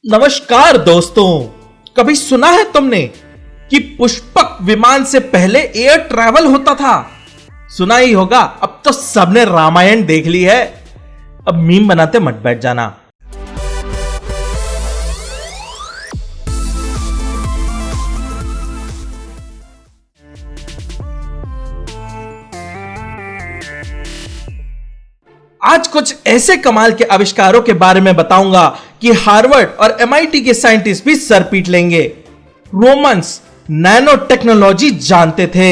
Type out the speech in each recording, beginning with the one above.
नमस्कार दोस्तों, कभी सुना है तुमने कि पुष्पक विमान से पहले एयर ट्रैवल होता था? सुना ही होगा। अब तो सबने रामायण देख ली है। अब मीम बनाते मत बैठ जाना। आज कुछ ऐसे कमाल के आविष्कारों के बारे में बताऊंगा कि हार्वर्ड और MIT के साइंटिस्ट भी सर पीट लेंगे। रोमन्स नैनो टेक्नोलॉजी जानते थे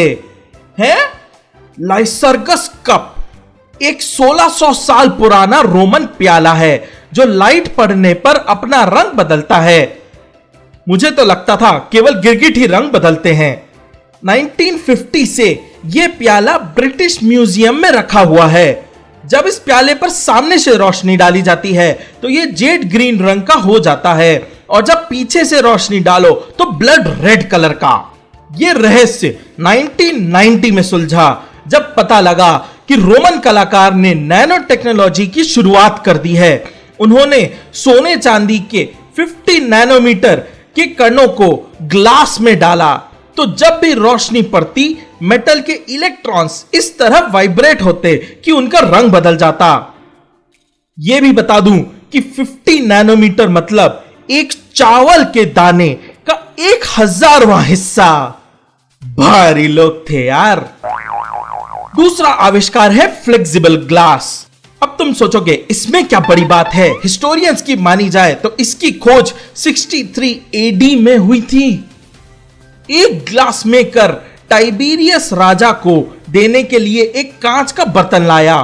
हैं? लाइसर्गस कप एक 1600 साल पुराना रोमन प्याला है जो लाइट पड़ने पर अपना रंग बदलता है। मुझे तो लगता था केवल गिरगिट ही रंग बदलते हैं। 1950 से यह प्याला ब्रिटिश म्यूजियम में रखा हुआ है। जब इस प्याले पर सामने से रोशनी डाली जाती है तो यह जेड ग्रीन रंग का हो जाता है और जब पीछे से रोशनी डालो तो ब्लड रेड कलर का। यह रहस्य 1990 में सुलझा जब पता लगा कि रोमन कलाकार ने नैनो टेक्नोलॉजी की शुरुआत कर दी है। उन्होंने सोने चांदी के 50 नैनोमीटर के कणों को ग्लास में डाला तो जब भी रोशनी पड़ती मेटल के इलेक्ट्रॉन्स इस तरह वाइब्रेट होते कि उनका रंग बदल जाता। यह भी बता दूं कि 50 नैनोमीटर मतलब एक चावल के दाने का 1000वां हिस्सा। भारी लोग थे यार। दूसरा आविष्कार है फ्लेक्सिबल ग्लास। अब तुम सोचोगे इसमें क्या बड़ी बात है। हिस्टोरियंस की मानी जाए तो इसकी खोज 63 AD में हुई थी। एक ग्लास मेकर टाइबेरियस राजा को देने के लिए एक कांच का बर्तन लाया,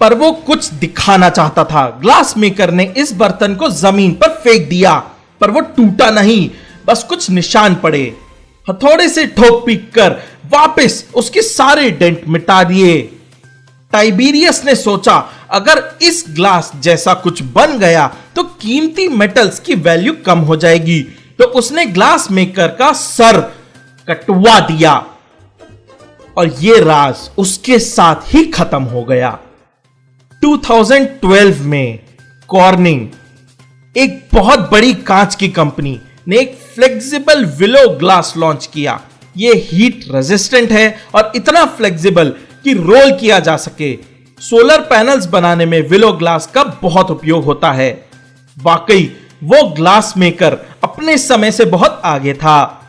पर वो कुछ दिखाना चाहता था। ग्लास मेकर ने इस बर्तन को जमीन पर फेंक दिया, पर वो टूटा नहीं, बस कुछ निशान पड़े। हथौड़े से ठोक पीट कर वापस उसके सारे डेंट मिटा दिए। टाइबेरियस ने सोचा अगर इस ग्लास जैसा कुछ बन गया तो कीमती मेटल्स की वैल्यू कम हो जाएगी, तो उसने ग्लास मेकर का सर कटवा दिया और यह राज उसके साथ ही खत्म हो गया। 2012 में कॉर्निंग, एक बहुत बड़ी कांच की कंपनी, ने एक फ्लेक्सिबल विलो ग्लास लॉन्च किया। यह हीट रेजिस्टेंट है और इतना फ्लेक्सिबल कि रोल किया जा सके। सोलर पैनल्स बनाने में विलो ग्लास का बहुत उपयोग होता है। वाकई वो ग्लास मेकर अपने समय से बहुत आगे था।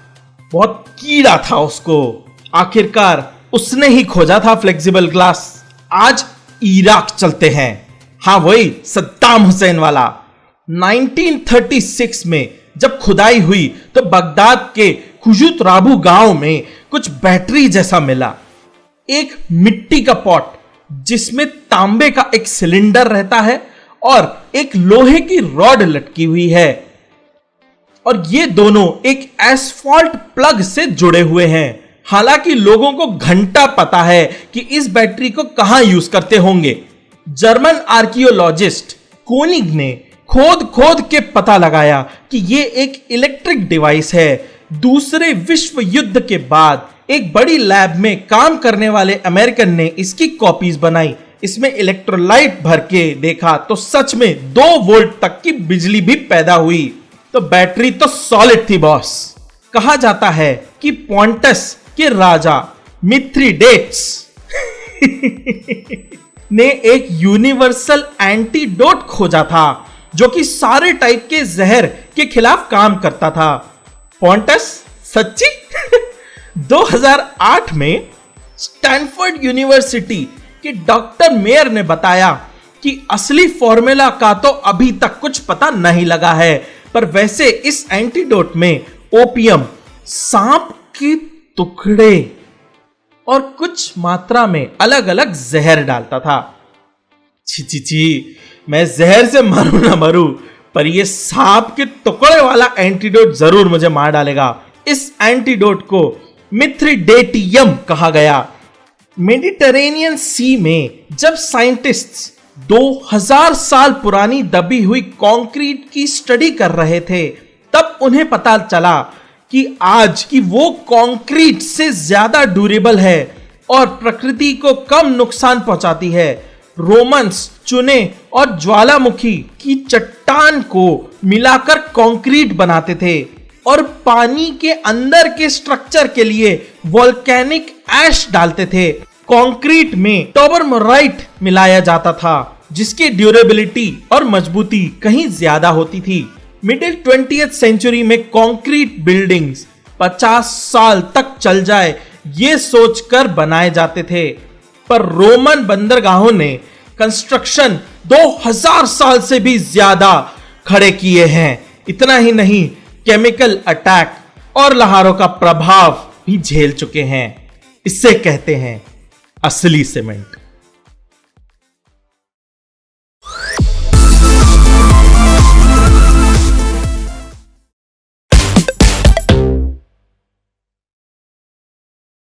बहुत कीड़ा था उसको। आखिरकार उसने ही खोजा था फ्लेक्सिबल ग्लास। आज इराक चलते हैं। हां, वही सद्दाम हुसैन वाला। 1936 में जब खुदाई हुई तो बगदाद के खुजूत राबू गांव में कुछ बैटरी जैसा मिला। एक मिट्टी का पॉट जिसमें तांबे का एक सिलेंडर रहता है और एक लोहे की रॉड लटकी हुई है, और ये दोनों एक एस्फॉल्ट प्लग से जुड़े हुए हैं। हालांकि लोगों को घंटा पता है कि इस बैटरी को कहां यूज करते होंगे। जर्मन आर्कियोलॉजिस्ट कोनिग ने खोद खोद के पता लगाया कि यह एक इलेक्ट्रिक डिवाइस है। दूसरे विश्व युद्ध के बाद एक बड़ी लैब में काम करने वाले अमेरिकन ने इसकी कॉपीज बनाई। इसमें इलेक्ट्रोलाइट भर के देखा तो सच में 2 वोल्ट तक की बिजली भी पैदा हुई। तो बैटरी तो सॉलिड थी बॉस। कहा जाता है कि पॉन्टस के राजा मिथ्रिडेट्स ने एक यूनिवर्सल एंटीडोट खोजा था जो कि सारे टाइप के जहर के खिलाफ काम करता था। पॉन्टस सच्ची? 2008 में स्टैनफोर्ड यूनिवर्सिटी के डॉक्टर मेयर ने बताया कि असली फॉर्मूला का तो अभी तक कुछ पता नहीं लगा है, पर वैसे इस एंटीडोट में ओपियम, सांप के टुकड़े और कुछ मात्रा में अलग अलग जहर डालता था। छी, मैं जहर से मरूं ना मरूं, पर यह सांप के टुकड़े वाला एंटीडोट जरूर मुझे मार डालेगा। इस एंटीडोट को मिथ्रिडेटियम कहा गया। मेडिटेरेनियन सी में जब साइंटिस्ट्स 2000 साल पुरानी दबी हुई कंक्रीट की स्टडी कर रहे थे, तब उन्हें पता चला कि आज की वो कंक्रीट से ज्यादा ड्यूरेबल है और प्रकृति को कम नुकसान पहुंचाती है। रोमन्स चुने और ज्वालामुखी की चट्टान को मिलाकर कंक्रीट बनाते थे और पानी के अंदर के स्ट्रक्चर के लिए वोल्केनिक ऐश डालते थे। कंक्रीट में टोबरमोराइट मिलाया जाता था जिसकी ड्यूरेबिलिटी और मजबूती कहीं ज्यादा होती थी। मिडिल 20th सेंचुरी में कंक्रीट बिल्डिंग्स 50 साल तक चल जाए ये सोचकर बनाए जाते थे, पर रोमन बंदरगाहों ने कंस्ट्रक्शन 2000 साल से भी ज्यादा खड़े किए हैं। इतना ही नहीं, केमिकल अटैक और लहारों का प्रभाव भी झेल चुके हैं। इससे कहते हैं असली सीमेंट।